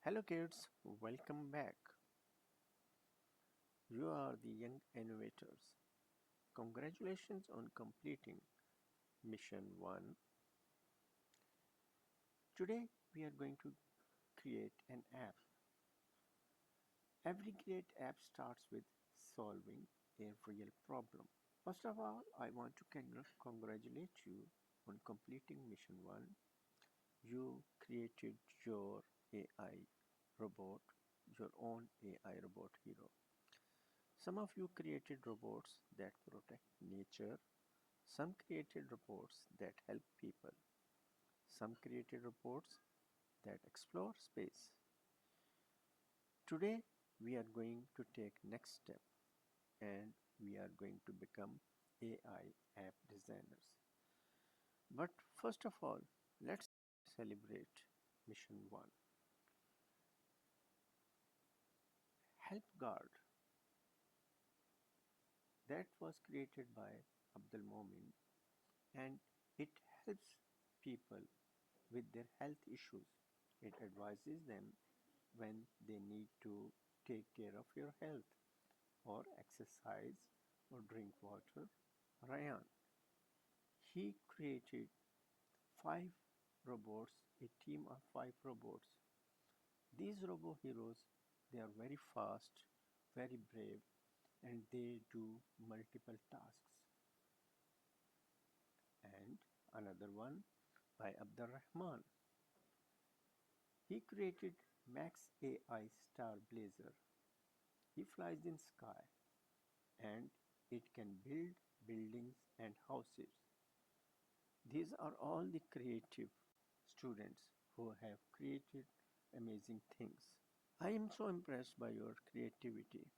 Hello kids, welcome back. You are the young innovators. Congratulations on completing mission 1. Today we are going to create an app. Every great app starts with solving a real problem. First of all, I want to congratulate you on completing mission 1. You created your AI robot, your own AI robot hero. Some of you created robots that protect nature, some created robots that help people, some created robots that explore space. Today we are going to take next step and we are going to become AI app designers. But first of all, let's celebrate mission 1. Help Guard, that was created by Abdul Momin, and it helps people with their health issues. It advises them when they need to take care of your health or exercise or drink water. Ryan, he created 5 robots, a team of 5 robots. These robo heroes, they are very fast, very brave, and they do multiple tasks. And another one by Abdul Rahman. He created Max AI Star Blazer. He flies in sky and it can build buildings and houses. These are all the creative students who have created amazing things. I am so impressed by your creativity.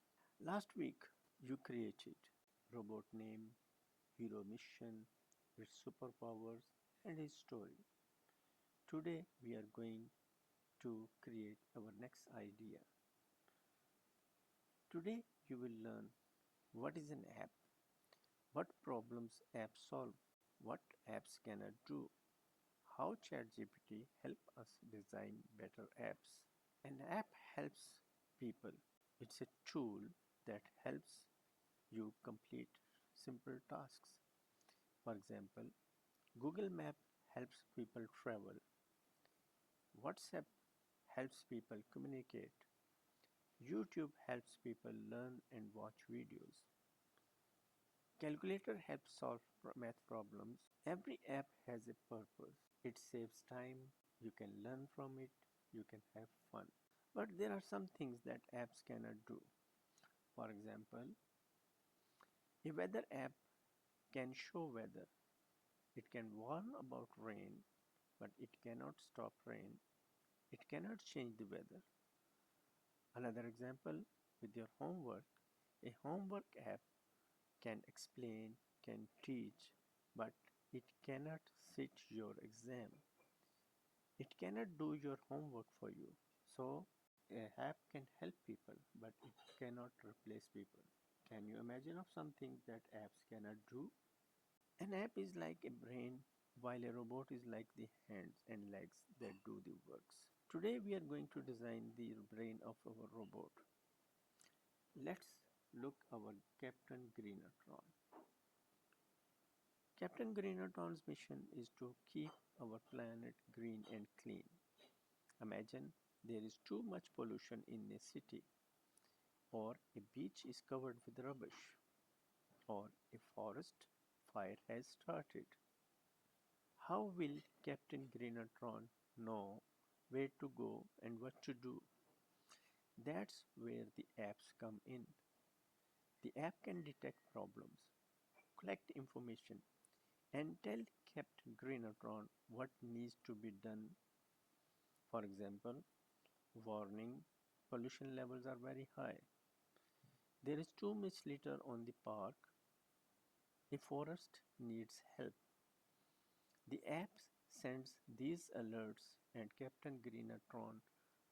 Last week you created robot name, hero mission, its superpowers and his story. Today we are going to create our next idea. Today you will learn what is an app, what problems apps solve, what apps cannot do, how ChatGPT help us design better apps. An app helps people. It's a tool that helps you complete simple tasks. For example, Google Map helps people travel. WhatsApp helps people communicate. YouTube helps people learn and watch videos. Calculator helps solve math problems. Every app has a purpose. It saves time, you can learn from it, you can have fun. But there are some things that apps cannot do. For example, a weather app can show weather. It can warn about rain, but it cannot stop rain. It cannot change the weather. Another example, with your homework, a homework app can explain, can teach, but it cannot sit your exam. It cannot do your homework for you. So, a app can help people, but it cannot replace people. Can you imagine of something that apps cannot do? An app is like a brain, while a robot is like the hands and legs that do the works. Today we are going to design the brain of our robot. Let's look our Captain Greenertron. Captain Greenertron's mission is to keep our planet green and clean. Imagine there is too much pollution in a city, or a beach is covered with rubbish, or a forest fire has started. How will Captain Greenertron know where to go and what to do? That's where the apps come in. The app can detect problems, collect information, and tell Captain Greenertron what needs to be done. For example, warning, pollution levels are very high. There is too much litter on the park. A forest needs help. The app sends these alerts and Captain Greenertron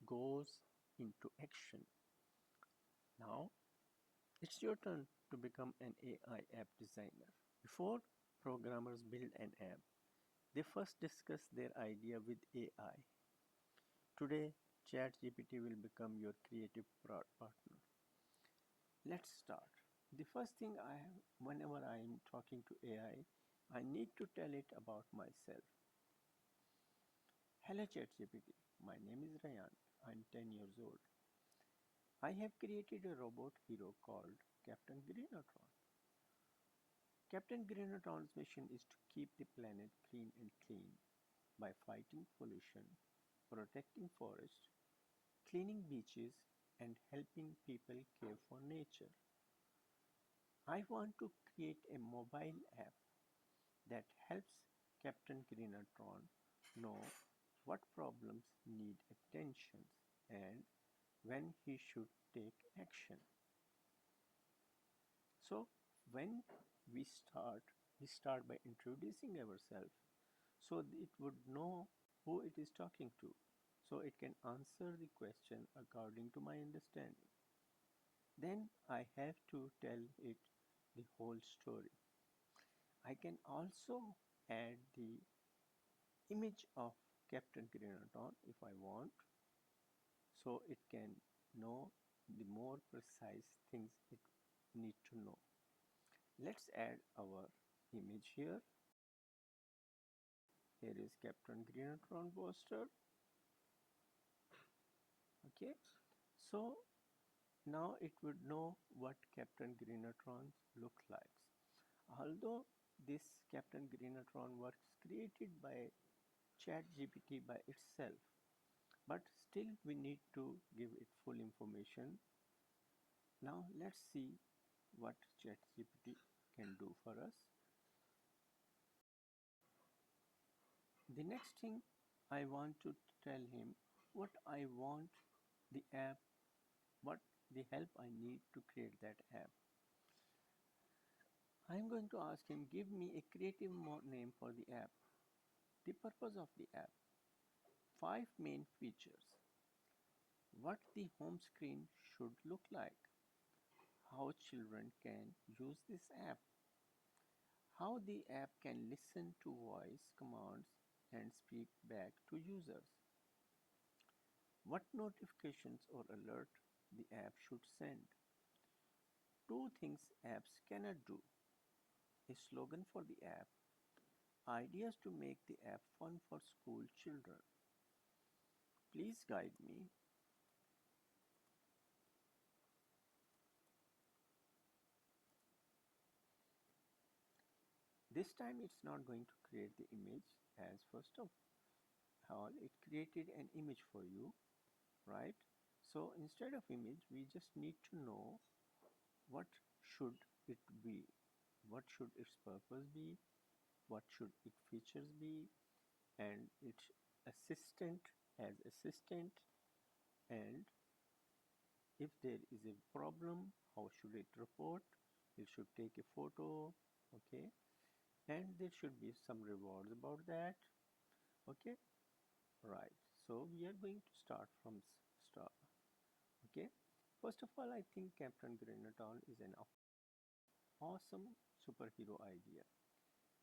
goes into action. Now, it's your turn to become an AI app designer. Before programmers build an app, they first discuss their idea with AI. Today, ChatGPT will become your creative partner. Let's start. The first thing whenever I am talking to I need to tell it about myself. Hello ChatGPT, my name is Ryan. I'm 10 years old. I have created a robot hero called Captain Greenotron. Captain Greenotron's mission is to keep the planet green and clean by fighting pollution, protecting forests, cleaning beaches, and helping people care for nature. I want to create a mobile app that helps Captain Greenotron know what problems need attention and when he should take action. So when we start, we start by introducing ourselves so it would know who it is talking to, so it can answer the question according to my understanding. Then I have to tell it the whole story. I can also add the image of Captain Greenaton if I want, so it can know the more precise things it need to know. Let's add our image here. Here is Captain Greenatron poster. Okay, so now it would know what Captain Greenatron looks like. Although this Captain Greenatron was created by ChatGPT by itself, but still we need to give it full information. Now let's see what ChatGPT can do for us. The next thing I want to tell him what I want the app, what the help I need to create that app. I'm going to ask him give me a creative name for the app. The purpose of the app. 5 main features. What the home screen should look like. How children can use this app. How the app can listen to voice commands and speak back to users. What notifications or alert the app should send. 2 things apps cannot do. A slogan for the app. Ideas to make the app fun for school children. Please guide me. This time it's not going to create the image as first of all it created an image for you, right? So instead of image we just need to know what should it be, what should its purpose be, what should its features be, and its assistant as assistant, and if there is a problem how should it report, it should take a photo, okay, and there should be some rewards about that. Okay, right, so we are going to start from start. Okay, first of all I think Captain Greenaton is an awesome superhero idea.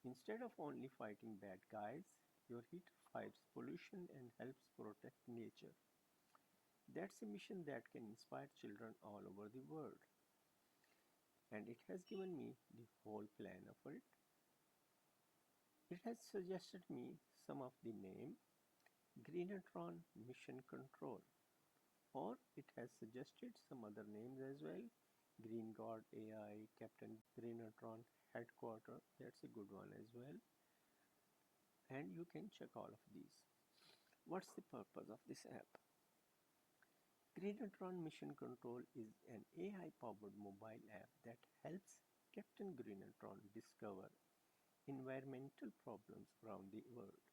Instead of only fighting bad guys, your heater fights pollution and helps protect nature. That's a mission that can inspire children all over the world. And it has given me the whole plan for it. It has suggested me some of the name Greenatron Mission Control, or it has suggested some other names as well. Green God AI, Captain Greenatron Headquarter, that's a good one as well. And you can check all of these. What's the purpose of this app? Greenatron Mission Control is an AI-powered mobile app that helps Captain Greenatron discover environmental problems around the world.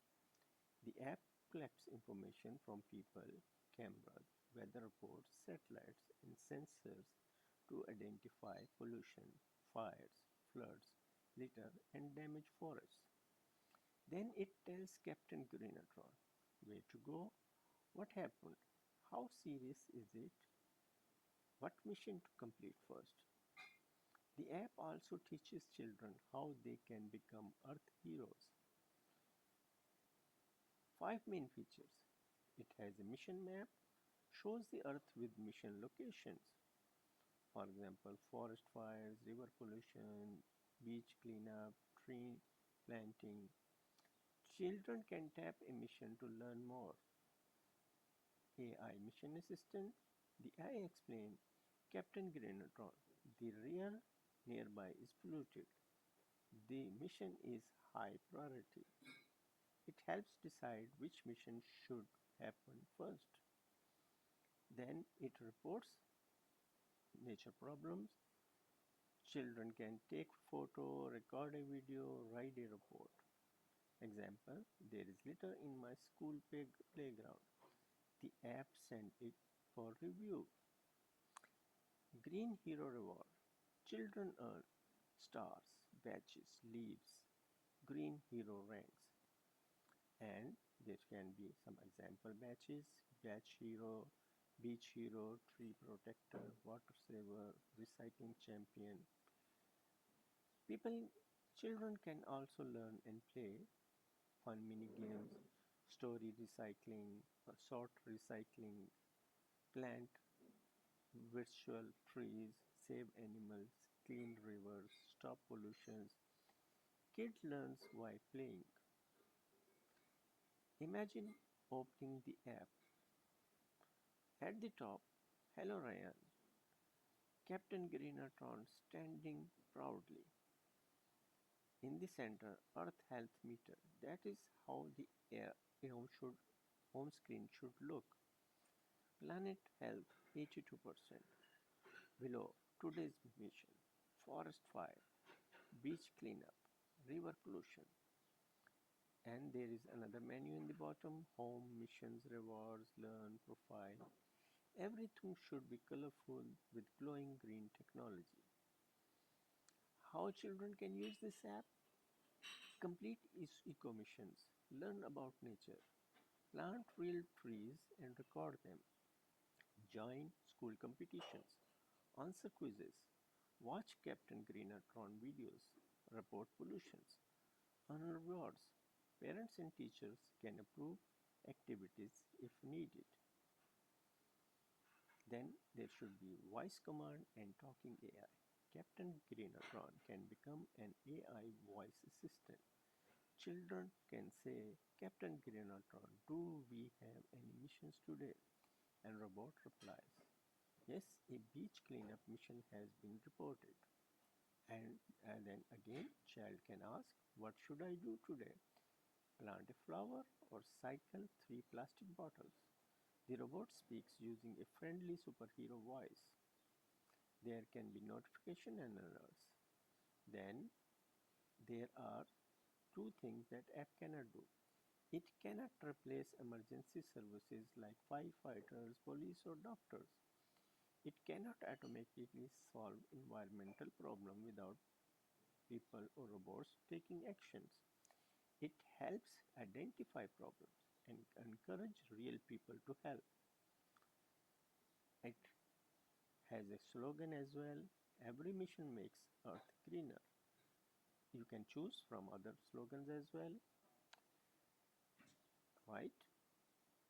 The app collects information from people, cameras, weather reports, satellites, and sensors to identify pollution, fires, floods, litter, and damaged forests. Then it tells Captain Greenatron where to go, what happened, how serious is it, what mission to complete first. The app also teaches children how they can become Earth heroes. 5 main features. It has a mission map shows the Earth with mission locations. For example, forest fires, river pollution, beach cleanup, tree planting. Children can tap a mission to learn more. AI mission assistant. The AI explains, Captain Grenadron, the rear nearby is polluted. The mission is high priority. It helps decide which mission should happen first. Then it reports nature problems. Children can take photo, record a video, write a report. Example, there is litter in my school playground. The app sent it for review. Green Hero Reward. Children earn stars, badges, leaves, Green Hero ranks. And there can be some example badges, Batch Hero, Beach Hero, Tree Protector, Water Saver, Recycling Champion. Children can also learn and play fun mini games, story recycling, sort recycling, plant virtual trees, save animals, clean rivers, stop pollutions. Kid learns while playing. Imagine opening the app. At the top, hello Ryan, Captain Greenerton standing proudly. In the center, Earth Health Meter. That is how the home screen should look. Planet Health 82%. Below, today's mission. Forest fire, beach cleanup, river pollution. And there is another menu in the bottom. Home, missions, rewards, learn, profile. Everything should be colorful with glowing green technology. How children can use this app? Complete eco missions. Learn about nature. Plant real trees and record them. Join school competitions. Answer quizzes. Watch Captain Greenertron videos. Report pollutions. Earn rewards. Parents and teachers can approve activities if needed. Then there should be voice command and talking AI. Captain Greenertron can become an AI voice assistant. Children can say, Captain Greenertron, do we have any missions today? And robot replies, yes, a beach cleanup mission has been reported. And then again, child can ask, what should I do today? Plant a flower or cycle 3 plastic bottles. The robot speaks using a friendly superhero voice. There can be notification and alerts. Then there are two things that app cannot do. It cannot replace emergency services like firefighters, police or doctors. It cannot automatically solve environmental problems without people or robots taking actions. It helps identify problems and encourage real people to help. It has a slogan as well. Every mission makes Earth greener. You can choose from other slogans as well, right?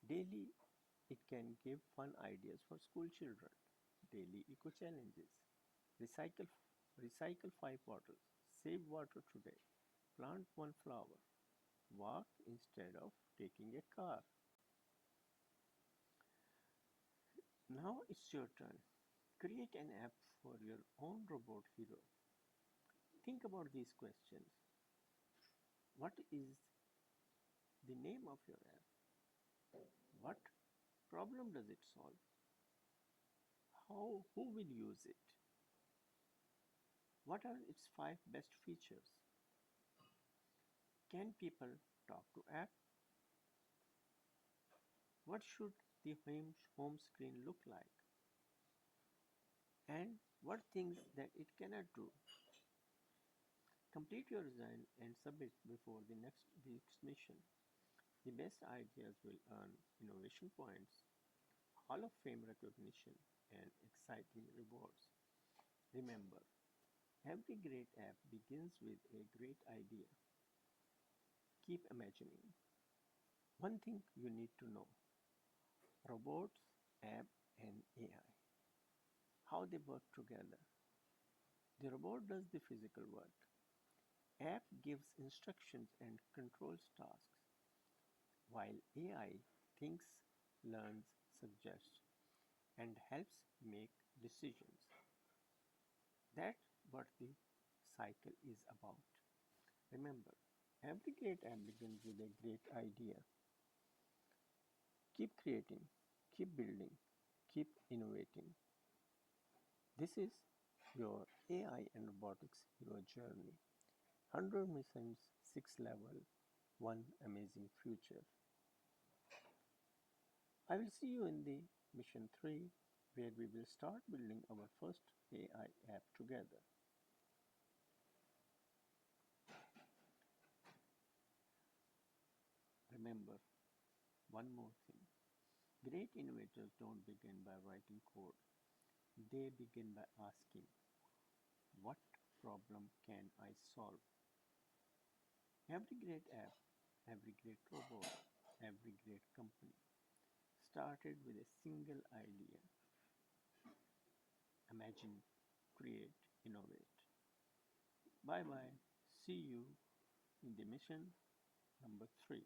Daily, it can give fun ideas for school children. Daily eco challenges. Recycle, recycle 5 bottles. Save water today. Plant one flower. Walk instead of taking a car. Now it's your turn. Create an app for your own robot hero. Think about these questions. What is the name of your app? What problem does it solve? Who will use it? What are its 5 best features? Can people talk to app? What should the home screen look like? And what things that it cannot do? Complete your design and submit before the next week's mission. The best ideas will earn innovation points, Hall of Fame recognition, and exciting rewards. Remember, every great app begins with a great idea. Keep imagining. One thing you need to know, robots app and AI, how they work together. The robot does the physical work. App gives instructions and controls tasks, while AI thinks, learns, suggests, and helps make decisions. That's what the cycle is about. Remember, every great app begins with a great idea. Keep creating, keep building, keep innovating. This is your AI and robotics hero journey. 100 missions, 6 level, 1 amazing future. I will see you in the mission 3 where we will start building our first AI app together. Remember one more thing. Great innovators don't begin by writing code. They begin by asking, what problem can I solve? Every great app, every great robot, every great company started with a single idea. Imagine, create, innovate. Bye bye. See you in the mission number 3.